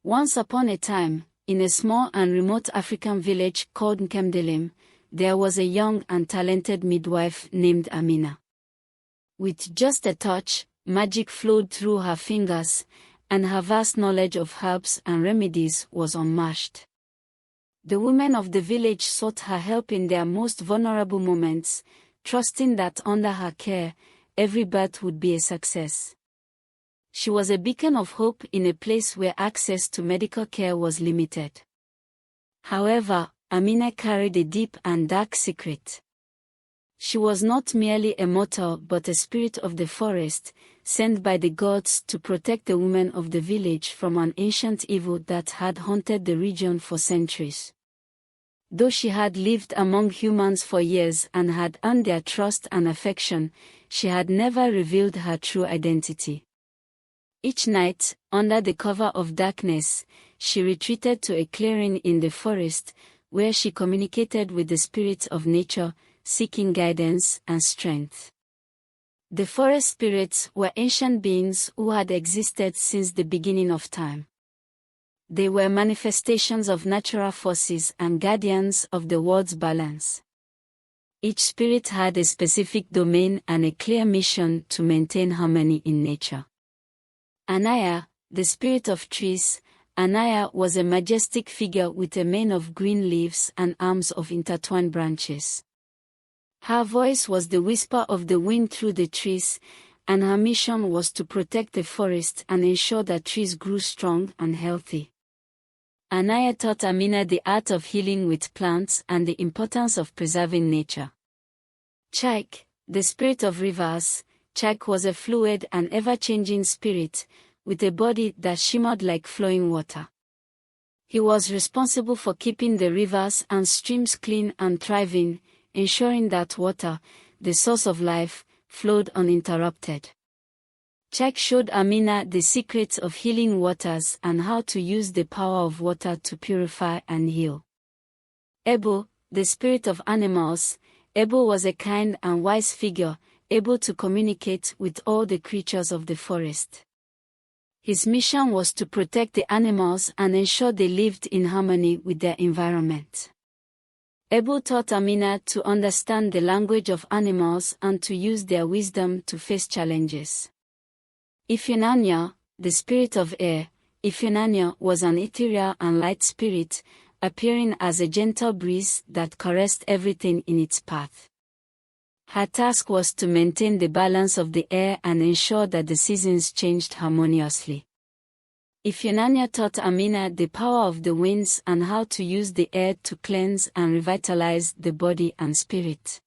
Once upon a time, in a small and remote African village called Nkemdelim, there was a young and talented midwife named Amina. With just a touch, magic flowed through her fingers, and her vast knowledge of herbs and remedies was unmatched. The women of the village sought her help in their most vulnerable moments, trusting that under her care, every birth would be a success. She was a beacon of hope in a place where access to medical care was limited. However, Amina carried a deep and dark secret. She was not merely a mortal but a spirit of the forest, sent by the gods to protect the women of the village from an ancient evil that had haunted the region for centuries. Though she had lived among humans for years and had earned their trust and affection, she had never revealed her true identity. Each night, under the cover of darkness, she retreated to a clearing in the forest, where she communicated with the spirits of nature, seeking guidance and strength. The forest spirits were ancient beings who had existed since the beginning of time. They were manifestations of natural forces and guardians of the world's balance. Each spirit had a specific domain and a clear mission to maintain harmony in nature. Anaya, the spirit of trees. Anaya was a majestic figure with a mane of green leaves and arms of intertwined branches. Her voice was the whisper of the wind through the trees, and her mission was to protect the forest and ensure that trees grew strong and healthy. Anaya taught Amina the art of healing with plants and the importance of preserving nature. Chike, the spirit of rivers. Chike was a fluid and ever-changing spirit, with a body that shimmered like flowing water. He was responsible for keeping the rivers and streams clean and thriving, ensuring that water, the source of life, flowed uninterrupted. Chike showed Amina the secrets of healing waters and how to use the power of water to purify and heal. Ebo, the spirit of animals. Ebo was a kind and wise figure, able to communicate with all the creatures of the forest. His mission was to protect the animals and ensure they lived in harmony with their environment. Ebo taught Amina to understand the language of animals and to use their wisdom to face challenges. Ifunanya, the spirit of air. Ifunanya was an ethereal and light spirit, appearing as a gentle breeze that caressed everything in its path. Her task was to maintain the balance of the air and ensure that the seasons changed harmoniously. Ifunanya taught Amina the power of the winds and how to use the air to cleanse and revitalize the body and spirit.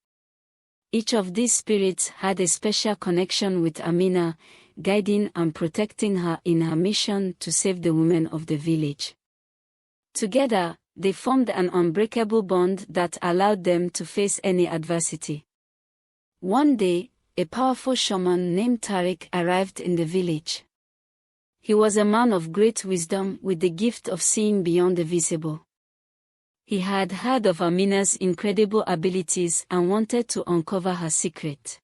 Each of these spirits had a special connection with Amina, guiding and protecting her in her mission to save the women of the village. Together, they formed an unbreakable bond that allowed them to face any adversity. One day, a powerful shaman named Tariq arrived in the village. He was a man of great wisdom with the gift of seeing beyond the visible. He had heard of Amina's incredible abilities and wanted to uncover her secret.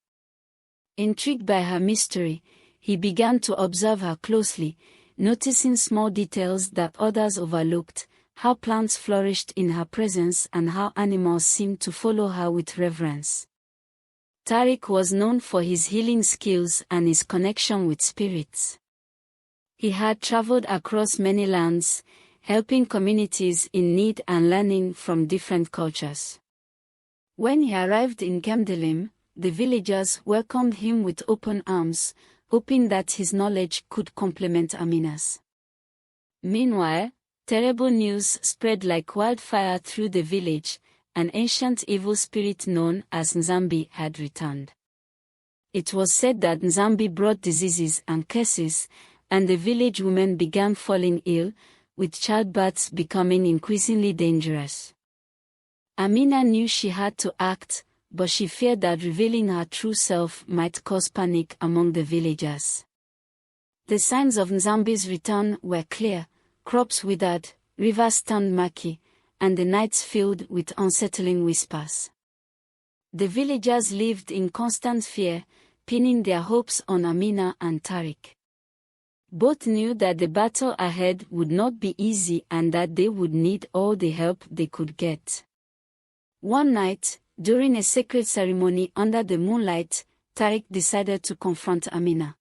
Intrigued by her mystery, he began to observe her closely, noticing small details that others overlooked, how plants flourished in her presence and how animals seemed to follow her with reverence. Tariq was known for his healing skills and his connection with spirits. He had traveled across many lands, helping communities in need and learning from different cultures. When he arrived in Nkemdelim, the villagers welcomed him with open arms, hoping that his knowledge could complement Amina's. Meanwhile, terrible news spread like wildfire through the village. An ancient evil spirit known as Nzambi had returned. It was said that Nzambi brought diseases and curses, and the village women began falling ill, with childbirths becoming increasingly dangerous. Amina knew she had to act, but she feared that revealing her true self might cause panic among the villagers. The signs of Nzambi's return were clear: crops withered, rivers turned murky, and the nights filled with unsettling whispers. The villagers lived in constant fear, pinning their hopes on Amina and Tariq. Both knew that the battle ahead would not be easy and that they would need all the help they could get. One night, during a sacred ceremony under the moonlight, Tariq decided to confront Amina.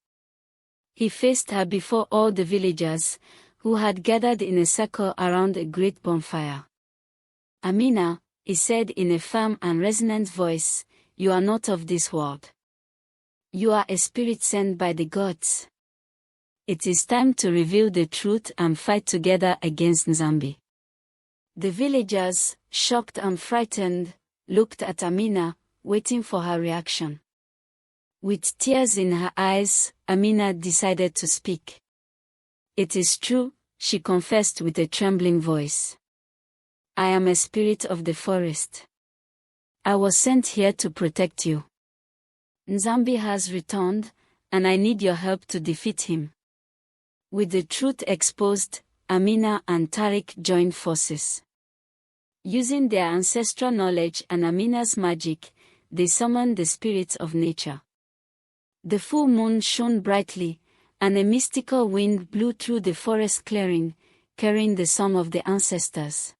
He faced her before all the villagers, who had gathered in a circle around a great bonfire. "Amina," he said in a firm and resonant voice, "you are not of this world. You are a spirit sent by the gods. It is time to reveal the truth and fight together against Nzambi." The villagers, shocked and frightened, looked at Amina, waiting for her reaction. With tears in her eyes, Amina decided to speak. "It is true," she confessed with a trembling voice. "I am a spirit of the forest. I was sent here to protect you. Nzambi has returned, and I need your help to defeat him." With the truth exposed, Amina and Tariq joined forces. Using their ancestral knowledge and Amina's magic, they summoned the spirits of nature. The full moon shone brightly, and a mystical wind blew through the forest clearing, carrying the song of the ancestors.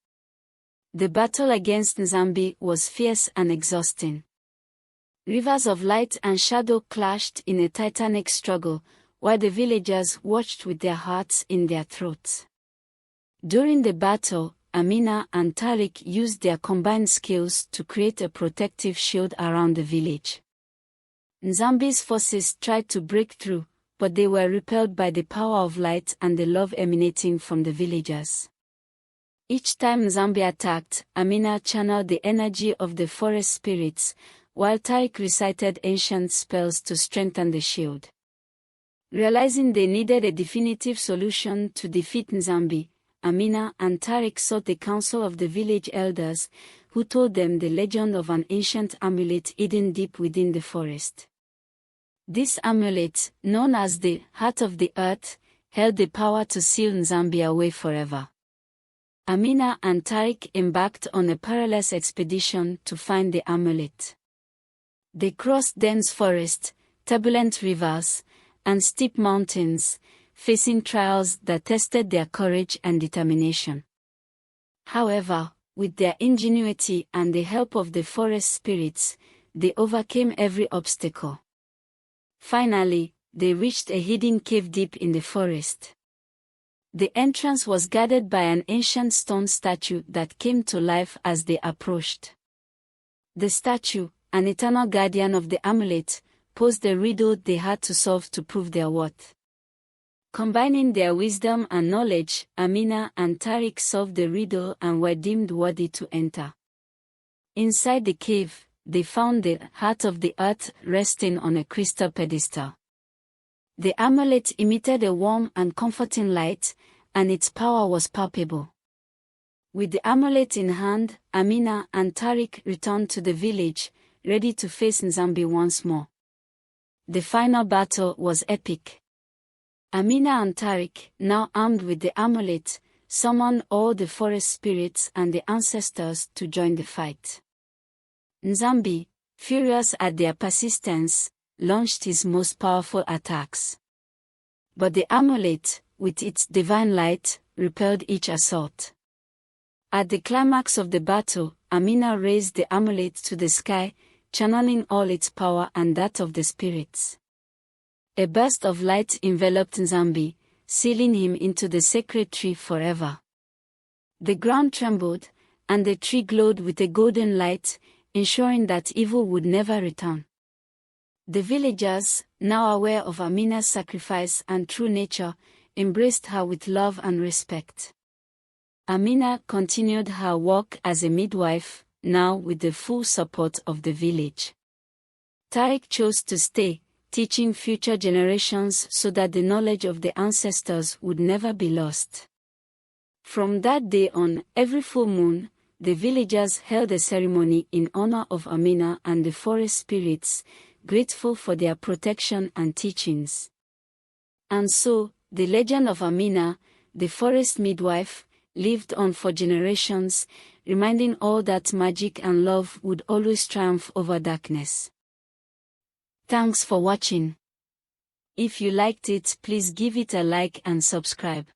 The battle against Nzambi was fierce and exhausting. Rivers of light and shadow clashed in a titanic struggle, while the villagers watched with their hearts in their throats. During the battle, Amina and Tariq used their combined skills to create a protective shield around the village. Nzambi's forces tried to break through, but they were repelled by the power of light and the love emanating from the villagers. Each time Nzambi attacked, Amina channeled the energy of the forest spirits, while Tariq recited ancient spells to strengthen the shield. Realizing they needed a definitive solution to defeat Nzambi, Amina and Tariq sought the counsel of the village elders, who told them the legend of an ancient amulet hidden deep within the forest. This amulet, known as the Heart of the Earth, held the power to seal Nzambi away forever. Amina and Tariq embarked on a perilous expedition to find the amulet. They crossed dense forest, turbulent rivers, and steep mountains, facing trials that tested their courage and determination. However, with their ingenuity and the help of the forest spirits, they overcame every obstacle. Finally, they reached a hidden cave deep in the forest. The entrance was guarded by an ancient stone statue that came to life as they approached. The statue, an eternal guardian of the amulet, posed the riddle they had to solve to prove their worth. Combining their wisdom and knowledge, Amina and Tariq solved the riddle and were deemed worthy to enter. Inside the cave, they found the Heart of the Earth resting on a crystal pedestal. The amulet emitted a warm and comforting light, and its power was palpable. With the amulet in hand, Amina and Tariq returned to the village, ready to face Nzambi once more. The final battle was epic. Amina and Tariq, now armed with the amulet, summoned all the forest spirits and the ancestors to join the fight. Nzambi, furious at their persistence, launched his most powerful attacks. But the amulet, with its divine light, repelled each assault. At the climax of the battle, Amina raised the amulet to the sky, channeling all its power and that of the spirits. A burst of light enveloped Nzambi, sealing him into the sacred tree forever. The ground trembled, and the tree glowed with a golden light, ensuring that evil would never return. The villagers, now aware of Amina's sacrifice and true nature, embraced her with love and respect. Amina continued her work as a midwife, now with the full support of the village. Tariq chose to stay, teaching future generations so that the knowledge of the ancestors would never be lost. From that day on, every full moon, the villagers held a ceremony in honor of Amina and the forest spirits, grateful for their protection and teachings. And so, the legend of Amina, the forest midwife, lived on for generations, reminding all that magic and love would always triumph over darkness. Thanks for watching. If you liked it, please give it a like and subscribe.